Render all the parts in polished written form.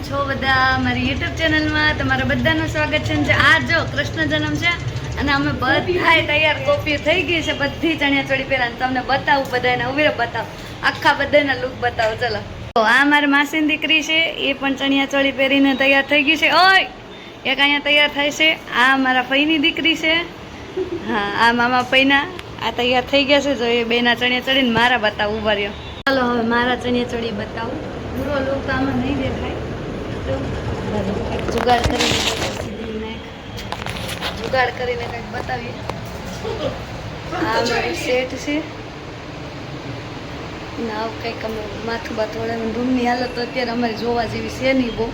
છો બધા મારી યુટ્યુબ ચેનલમાં તમારા બધાનું સ્વાગત છે. આ જો કૃષ્ણ જન્મ છે અને અમે બધાય તૈયાર કોપી થઈ ગઈ છે. બધી ચણિયા ચોળી પહેરાને તમને બતાવું, બધાને ઉભી બતાવું, આખા બધાના લુક બતાવું. ચલો, આ મારી માસીની દીકરી છે, એ પણ ચણિયા ચોળી પહેરીને તૈયાર થઈ ગઈ છે. ઓય એક અહીંયા તૈયાર થાય છે. આ મારા ફઈની દીકરી છે. હા, આ મામા ફઈના આ તૈયાર થઈ ગયા છે. જો એ બેના ચણિયા ચોળીને મારા બતાવું, ઉભા રહ્યો. ચાલો હવે મારા ચણિયા ચોળી બતાવું. પૂરો લુક તો આમાં નહીં દેખાય, જુગાડ કરીને કંઈક બતાવીએ. આ મારું સેટ છે. ના કંઈક અમે માથું બાથવાળાનું રૂમની હાલત તો અત્યારે અમારી જોવા જેવી છે નહીં બહુ,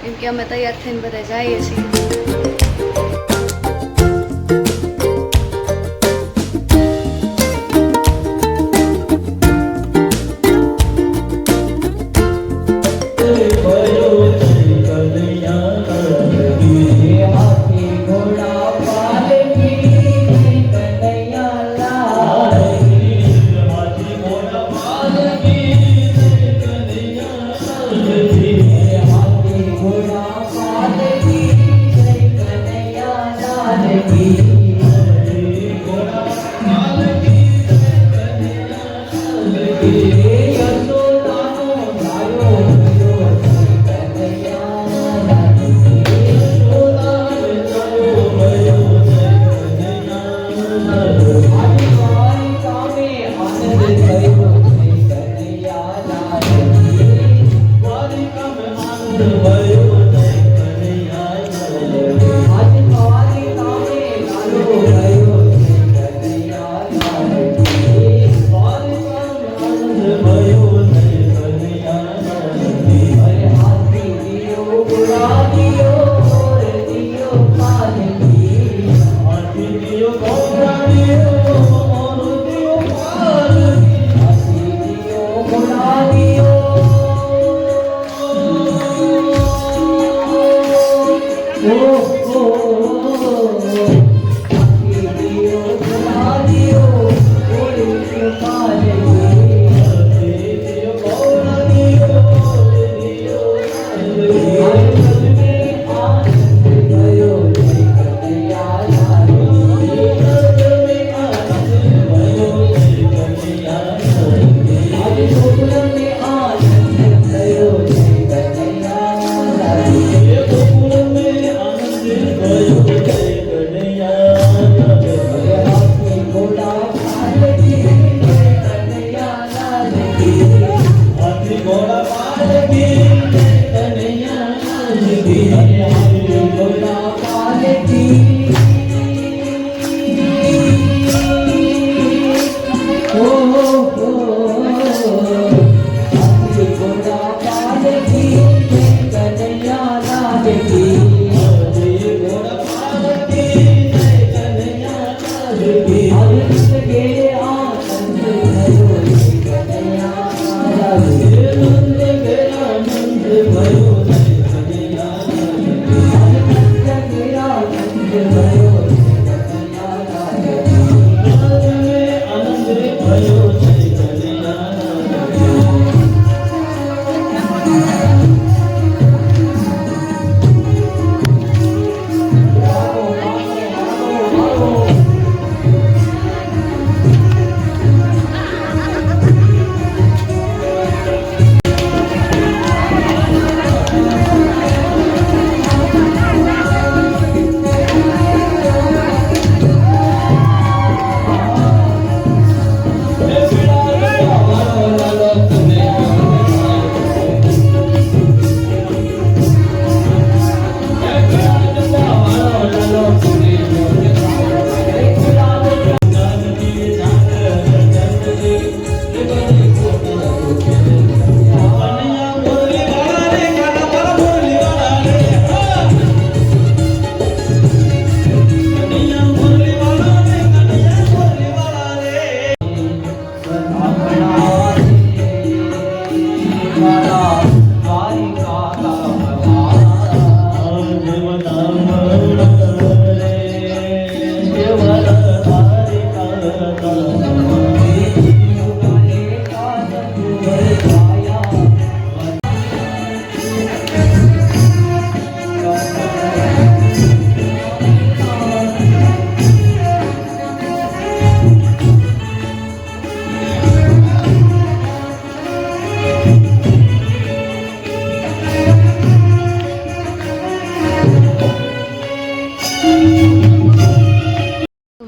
કેમ કે અમે તૈયાર થઈને બધા જઈએ છીએ.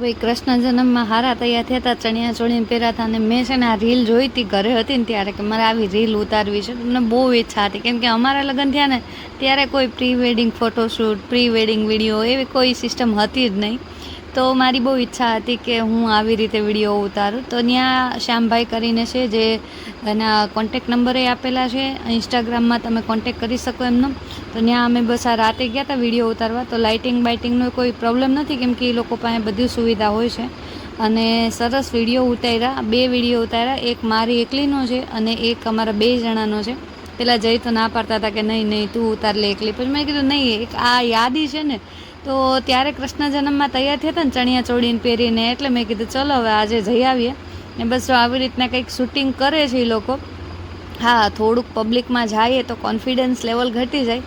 ભાઈ કૃષ્ણ જન્મમાં હારા તૈયાર થયા હતા, ચણિયા ચોળીને પહેર્યા હતા. અને મેં છે ને આ રીલ જોઈ હતી ઘરે હતી ને ત્યારે કે મારે આવી રીલ ઉતારવી છે. મને બહુ ઈચ્છા હતી કેમ કે અમારા લગ્ન થયા ને ત્યારે કોઈ pre wedding photoshoot, pre wedding video એવી કોઈ સિસ્ટમ હતી જ નહીં. તો મારી બહુ ઈચ્છા હતી કે હું આવી રીતે વિડીયો ઉતારું. તો ત્યાં શ્યામભાઈ કરીને છે જે એના કોન્ટેક નંબરે આપેલા છે, ઇન્સ્ટાગ્રામમાં તમે કોન્ટેક કરી શકો એમનો. તો ત્યાં અમે બસ આ રાતે ગયા હતા વિડીયો ઉતારવા. તો લાઇટિંગ બાઇટિંગનો કોઈ પ્રોબ્લેમ નથી કેમ કે એ લોકો પાસે બધી સુવિધા હોય છે. અને સરસ વિડીયો ઉતાર્યા, 2 વિડીયો ઉતાર્યા, એક મારી એકલીનો છે અને એક અમારા 2 જણાનો છે. પેલા જઈ તો ના પાડતા હતા કે નહીં તું ઉતાર લે એકલી. પછી મેં કીધું નહીં, એક આ યાદી છે ને. તો ત્યારે કૃષ્ણ જન્મમાં તૈયાર થયા હતા ને ચણિયા ચોળીને પહેરીને, એટલે મેં કીધું ચલો હવે આજે જઈ આવીએ. ને બસ જો આવી રીતના કંઈક શૂટિંગ કરે છે એ લોકો. હા, થોડુંક પબ્લિકમાં જઈએ તો કોન્ફિડન્સ લેવલ ઘટી જાય,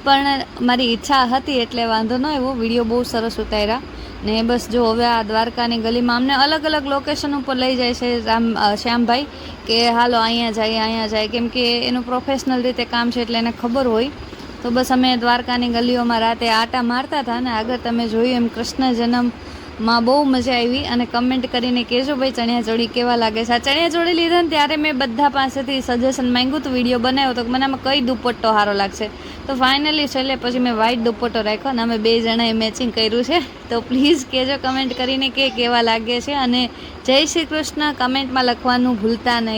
પણ મારી ઈચ્છા હતી એટલે વાંધો ન આવ્યો. વિડીયો બહુ સરસ ઉતાર્યા. ને બસ જો હવે આ દ્વારકાની ગલીમાં અમને અલગ અલગ લોકેશન ઉપર લઈ જાય છે શ્યામભાઈ કે હાલો અહીંયા જાય કેમ કે એનું પ્રોફેશનલ રીતે કામ છે એટલે એને ખબર હોય. તો બસ અમે દ્વારકાની ગલીઓમાં રાતે આટા મારતા હતા. ને આગળ તમે જોયું એમ કૃષ્ણ જન્મમાં બહુ મજા આવી. અને કમેન્ટ કરીને કહેજો ભાઈ ચણિયાચોળી કેવા લાગે છે. આ ચણિયાચોળી લીધા ને ત્યારે મેં બધા પાસેથી સજેશન માંગ્યું હતું, વિડીયો બનાવ્યો તો મને આમાં કઈ દુપટ્ટો સારો લાગશે. તો ફાઇનલી છેલ્લે પછી મેં વ્હાઇટ દુપટ્ટો રાખ્યો અને અમે 2 જણાએ મેચિંગ કર્યું છે. તો પ્લીઝ કહેજો કમેન્ટ કરીને કે કેવા લાગે છે. અને જય શ્રી કૃષ્ણ કમેન્ટમાં લખવાનું ભૂલતા નહીં.